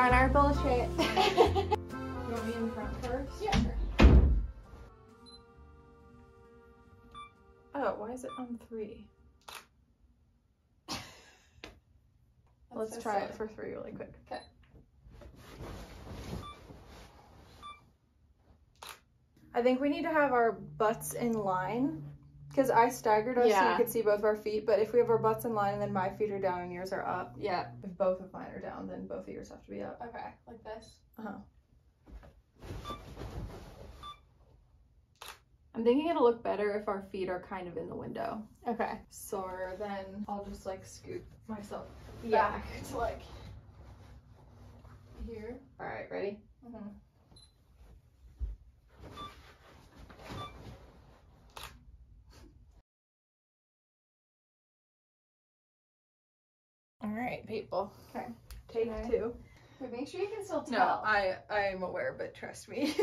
on our bullshit. You want me in front first? Yeah, sure. Oh, why is it on 3? Let's try it for 3 really quick. Okay. I think we need to have our butts in line because I staggered us so you could see both of our feet, but if we have our butts in line and then my feet are down and yours are up. Yeah. If both of mine are down, then both of yours have to be up. Okay, like this. I'm thinking it'll look better if our feet are kind of in the window. Okay. So then I'll just like scoot myself Yeah. back to like here. All right, ready? All right, people. Okay. Take 2. But make sure you can still tell. No, I am aware, but trust me.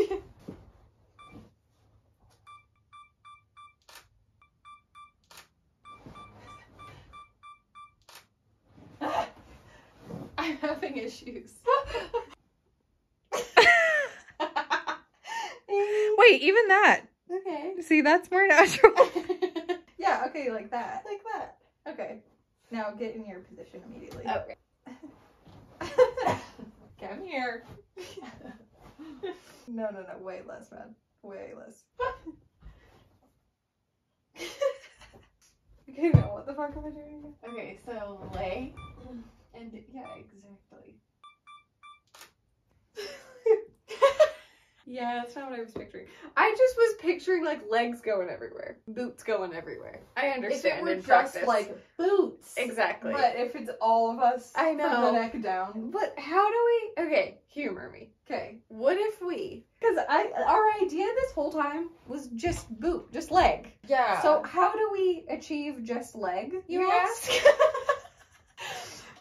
I'm having issues. Wait, even that. Okay. See, that's more natural. Yeah, okay, like that. Like that. Okay. Now get in your position immediately. Okay. Come here. No, way less, man. Way less. Okay, now what the fuck am I doing? Okay, so lay. And yeah, exactly. Yeah, that's not what I was picturing. I just was picturing like legs going everywhere, boots going everywhere. I understand. If it were in just practice. like boots. Exactly. But if it's all of us I know. from the neck down. But how do we? Okay, humor me. Okay. What if we? Because our idea this whole time was just leg. Yeah. So how do we achieve just leg, you ask?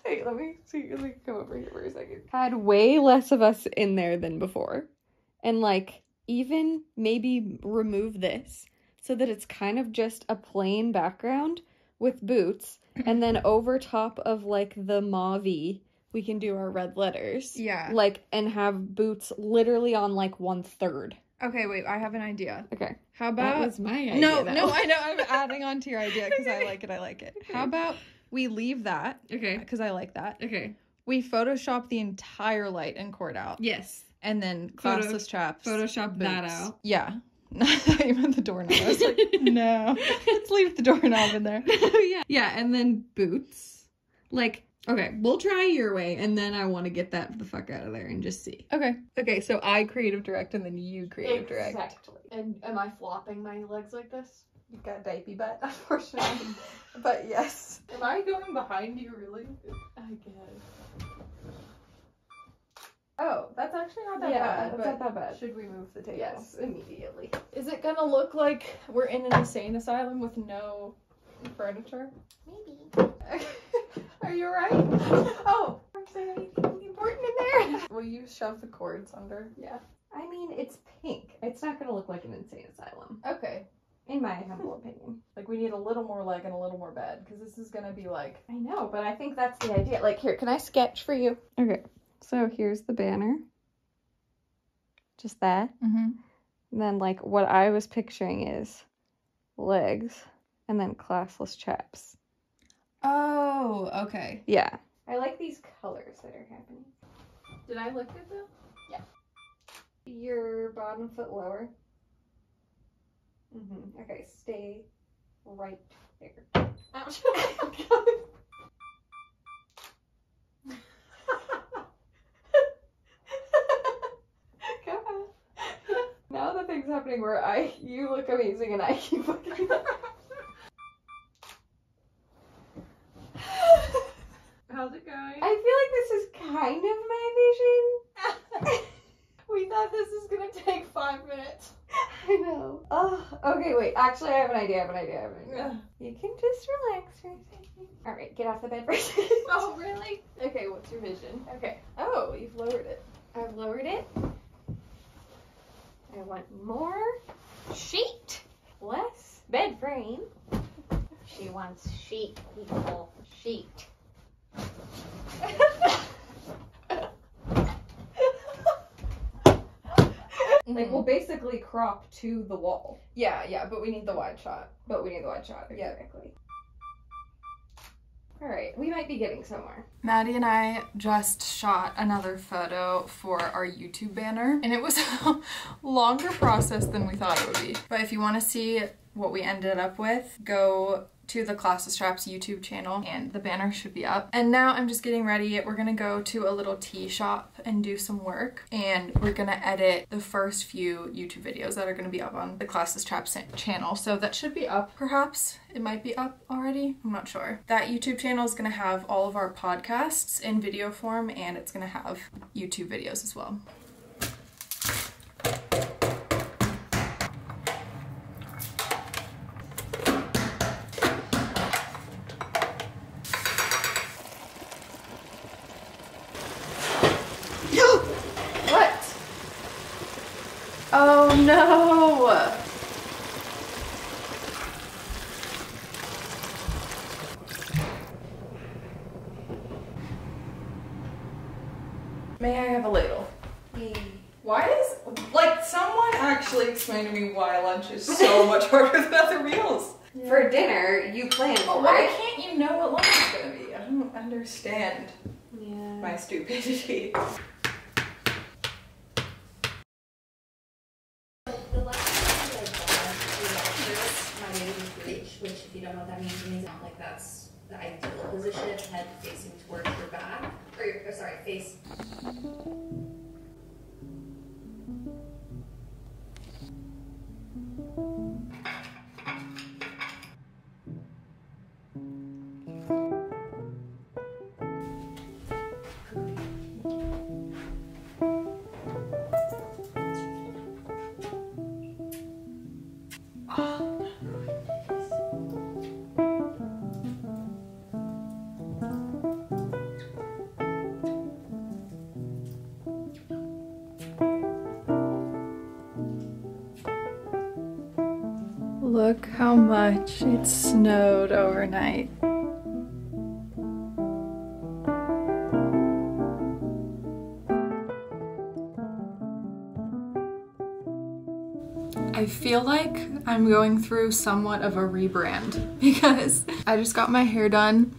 Hey, let me come over here for a second. Had way less of us in there than before. And like even maybe remove this so that it's kind of just a plain background with boots. And then over top of like the mauve-y, we can do our red letters. Yeah. Like, and have boots literally on like 1/3. Okay, wait, I have an idea. Okay. How about... That was my idea. No, though. I know, I'm adding on to your idea because I like it. Okay. How about we leave that? Okay. Because I like that. Okay. We Photoshop the entire light and cord out. Yes. And then classless chaps. Photoshop that boots. out. Yeah. I thought you meant the doorknob. I was like, no. Let's leave the doorknob in there. Yeah. Yeah, and then boots. Like, okay, we'll try your way, and then I want to get that the fuck out of there and just see. Okay. Okay, so I creative direct, and then you creative direct. Exactly. And am I flopping my legs like this? You've got a diaper butt, unfortunately. But yes. Am I going behind you, really? I guess. Oh, that's actually not that Yeah, bad. that's but not that bad. Should we move the table? Yes, immediately. Is it gonna look like we're in an insane asylum with no furniture? Maybe. Are you alright? Oh, is there anything important in there? Will you shove the cords under? Yeah. I mean, it's pink. It's not gonna look like an insane asylum. Okay. In my humble opinion. Like, we need a little more leg and a little more bed, because this is gonna be like... I know, but I think that's the idea. Like, here, can I sketch for you? Okay, so here's the banner. Just that. Mm-hmm. And then, like, what I was picturing is legs, and then classless chaps. Oh, okay. Yeah. I like these colors that are happening. Did I look good, though? Yeah. Your bottom foot lower. Mm-hmm. Okay, stay right there. Ouch. Come on. Now the thing's happening where you look amazing and I keep looking. How's it going? I feel like this is kind of my vision. We thought this was gonna take 5 minutes. I know. Oh, okay, wait. Actually, I have an idea. You can just relax for a second. All right, get off the bed for a second. Oh, really? Okay, what's your vision? Okay, Oh, you've lowered it. I've lowered it. I want more sheet, less bed frame. She wants sheet, people. Sheet. Like, we'll basically crop to the wall. Yeah, but we need the wide shot. But we need the wide shot, exactly. Alright, we might be getting somewhere. Maddie and I just shot another photo for our YouTube banner, and it was a longer process than we thought it would be. But if you want to see what we ended up with, go to the Class of Straps YouTube channel and the banner should be up. And now I'm just getting ready. We're gonna go to a little tea shop and do some work, and we're gonna edit the first few YouTube videos that are gonna be up on the Class of Straps channel. So that should be up, perhaps. It might be up already, I'm not sure. That YouTube channel is gonna have all of our podcasts in video form, and it's gonna have YouTube videos as well. What? Oh no! May I have a ladle? Why is, like, someone actually explain to me why lunch is so much harder than other meals? For dinner, you plan for Why it. can't you know what lunch is gonna be? I don't understand my stupidity. Which, if you don't know what that means not like that's the ideal position, head facing towards your back, or sorry, face. Look how much it snowed overnight. I feel like I'm going through somewhat of a rebrand because I just got my hair done,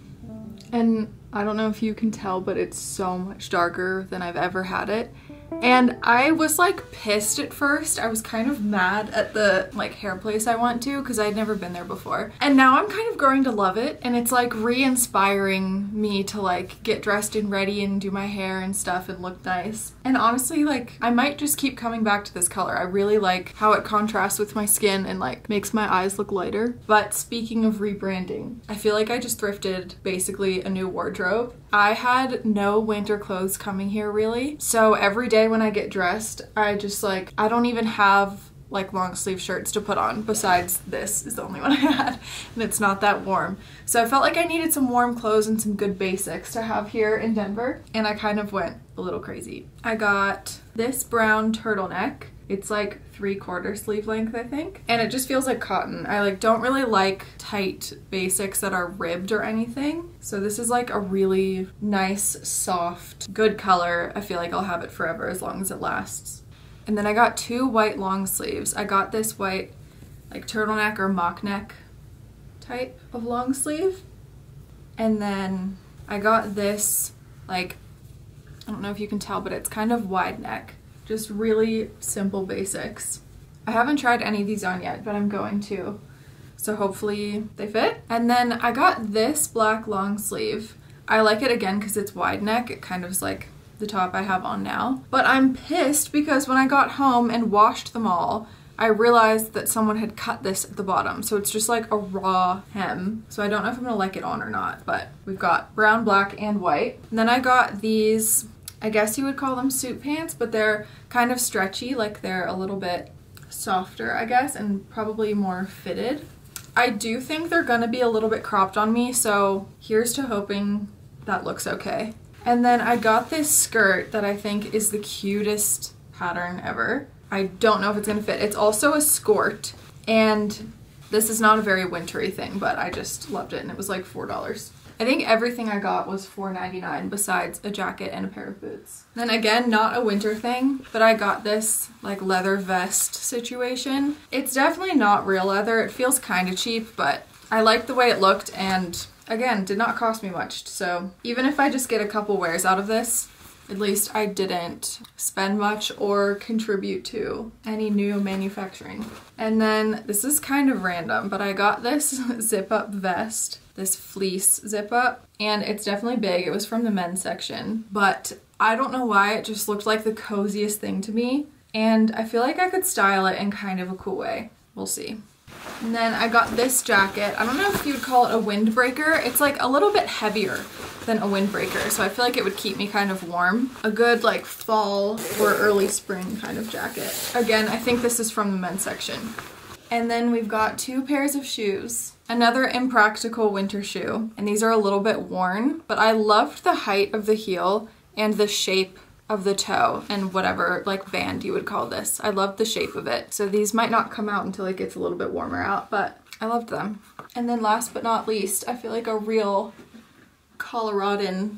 and I don't know if you can tell, but it's so much darker than I've ever had it. And I was like pissed at first. I was kind of mad at the like hair place I went to because I'd never been there before. And now I'm kind of growing to love it, and it's like re-inspiring me to like get dressed and ready and do my hair and stuff and look nice. And honestly, like, I might just keep coming back to this color. I really like how it contrasts with my skin and like makes my eyes look lighter. But speaking of rebranding, I feel like I just thrifted basically a new wardrobe. I had no winter clothes coming here really. So every day when I get dressed, I just like, I don't even have like long sleeve shirts to put on besides this is the only one I had, and it's not that warm. So I felt like I needed some warm clothes and some good basics to have here in Denver, and I kind of went a little crazy. I got this brown turtleneck. It's like 3/4 sleeve length, I think, and it just feels like cotton. I like don't really like tight basics that are ribbed or anything, so this is like a really nice, soft, good color. I feel like I'll have it forever as long as it lasts. And then I got two white long sleeves. I got this white like turtleneck or mock neck type of long sleeve, and then I got this like, I don't know if you can tell, but it's kind of wide neck. Just really simple basics. I haven't tried any of these on yet, but I'm going to. So hopefully they fit. And then I got this black long sleeve. I like it again because it's wide neck. It kind of is like the top I have on now. But I'm pissed because when I got home and washed them all, I realized that someone had cut this at the bottom. So it's just like a raw hem. So I don't know if I'm gonna like it on or not, but we've got brown, black, and white. And then I got these, I guess you would call them suit pants, but they're kind of stretchy, like they're a little bit softer, I guess, and probably more fitted. I do think they're gonna be a little bit cropped on me, so here's to hoping that looks okay. And then I got this skirt that I think is the cutest pattern ever. I don't know if it's gonna fit. It's also a skirt, and this is not a very wintry thing, but I just loved it, and it was like $4. I think everything I got was $4.99 besides a jacket and a pair of boots. Then again, not a winter thing, but I got this like leather vest situation. It's definitely not real leather. It feels kind of cheap, but I liked the way it looked, and again, did not cost me much. So even if I just get a couple wears out of this, at least I didn't spend much or contribute to any new manufacturing. And then this is kind of random, but I got this zip up vest, this fleece zip up, and it's definitely big. It was from the men's section, but I don't know why, it just looked like the coziest thing to me. And I feel like I could style it in kind of a cool way. We'll see. And then I got this jacket. I don't know if you'd call it a windbreaker. It's like a little bit heavier than a windbreaker, so I feel like it would keep me kind of warm. A good like fall or early spring kind of jacket. Again, I think this is from the men's section. And then we've got 2 pairs of shoes. Another impractical winter shoe, and these are a little bit worn, but I loved the height of the heel and the shape of the toe and whatever like band you would call this. I loved the shape of it. So these might not come out until it gets a little bit warmer out, but I loved them. And then last but not least, I feel like a real Coloradan,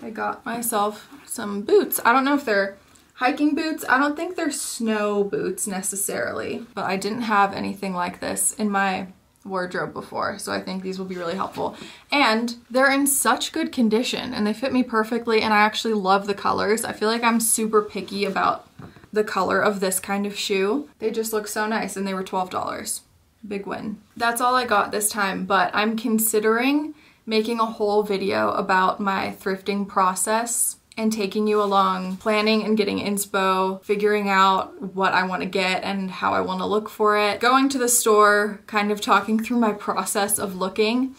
I got myself some boots. I don't know if they're hiking boots. I don't think they're snow boots necessarily, but I didn't have anything like this in my wardrobe before, so I think these will be really helpful. And they're in such good condition and they fit me perfectly, and I actually love the colors. I feel like I'm super picky about the color of this kind of shoe. They just look so nice, and they were $12. Big win. That's all I got this time, but I'm considering making a whole video about my thrifting process and taking you along, planning and getting inspo, figuring out what I want to get and how I want to look for it, going to the store, kind of talking through my process of looking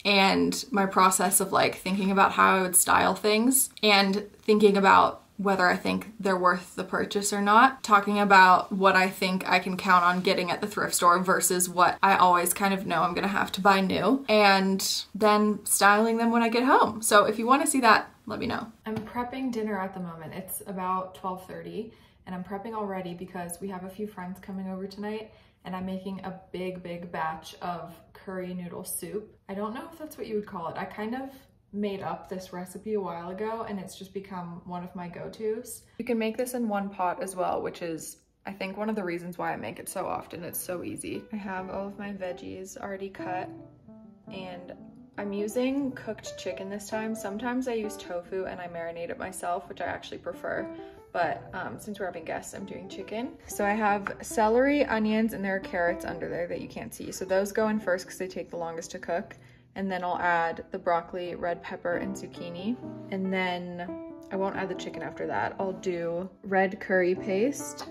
and my process of like thinking about how I would style things and thinking about whether I think they're worth the purchase or not, talking about what I think I can count on getting at the thrift store versus what I always kind of know I'm gonna have to buy new, and then styling them when I get home. So if you want to see that, let me know. I'm prepping dinner at the moment. It's about 12:30 and I'm prepping already because we have a few friends coming over tonight, and I'm making a big batch of curry noodle soup. I don't know if that's what you would call it. I kind of made up this recipe a while ago and it's just become one of my go-tos. You can make this in one pot as well, which is I think one of the reasons why I make it so often. It's so easy. I have all of my veggies already cut, and I'm using cooked chicken this time. Sometimes I use tofu and I marinate it myself, which I actually prefer, but since we're having guests, I'm doing chicken. So I have celery, onions, and there are carrots under there that you can't see. So those go in first because they take the longest to cook. And then I'll add the broccoli, red pepper, and zucchini. And then I won't add the chicken after that. I'll do red curry paste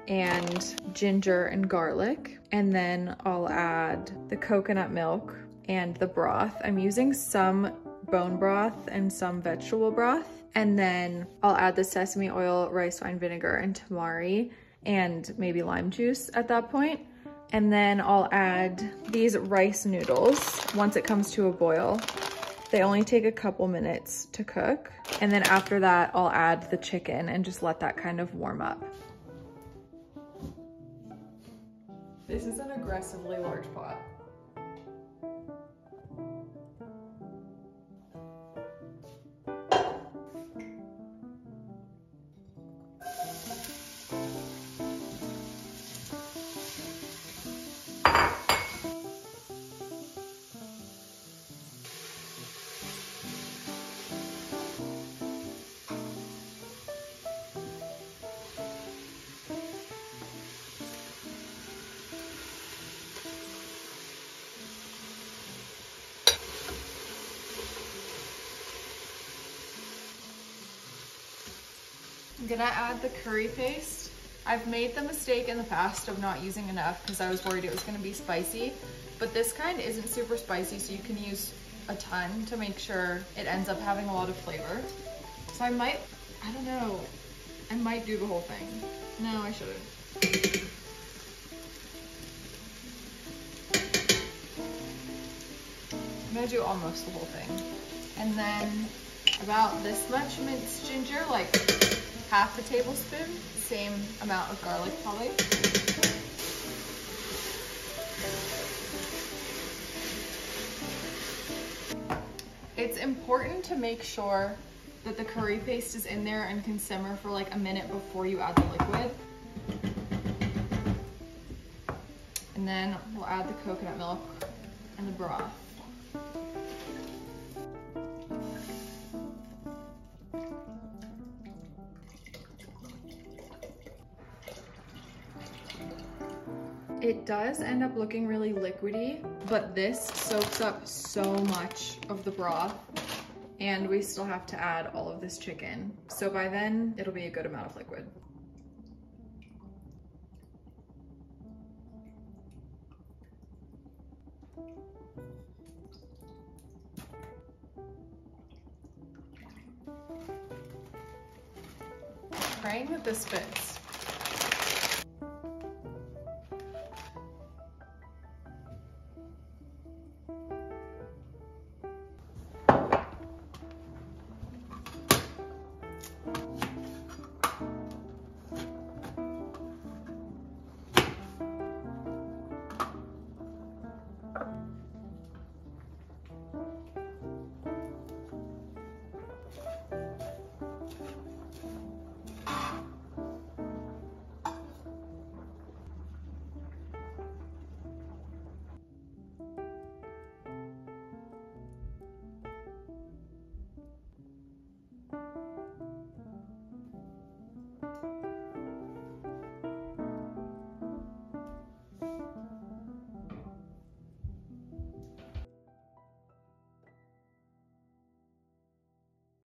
and ginger and garlic. And then I'll add the coconut milk and the broth. I'm using some bone broth and some vegetable broth. And then I'll add the sesame oil, rice wine vinegar, and tamari, and maybe lime juice at that point. And then I'll add these rice noodles once it comes to a boil. They only take a couple minutes to cook. And then after that, I'll add the chicken and just let that kind of warm up. This is an aggressively large pot. I'm gonna add the curry paste. I've made the mistake in the past of not using enough because I was worried it was gonna be spicy, but this kind isn't super spicy, so you can use a ton to make sure it ends up having a lot of flavor. So I don't know, I might do the whole thing. No, I shouldn't. I'm gonna do almost the whole thing. And then about this much minced ginger, like half a tablespoon, same amount of garlic probably. It's important to make sure that the curry paste is in there and can simmer for like a minute before you add the liquid. And then we'll add the coconut milk and the broth. It does end up looking really liquidy, but this soaks up so much of the broth, and we still have to add all of this chicken. So by then, it'll be a good amount of liquid. Praying that this fits.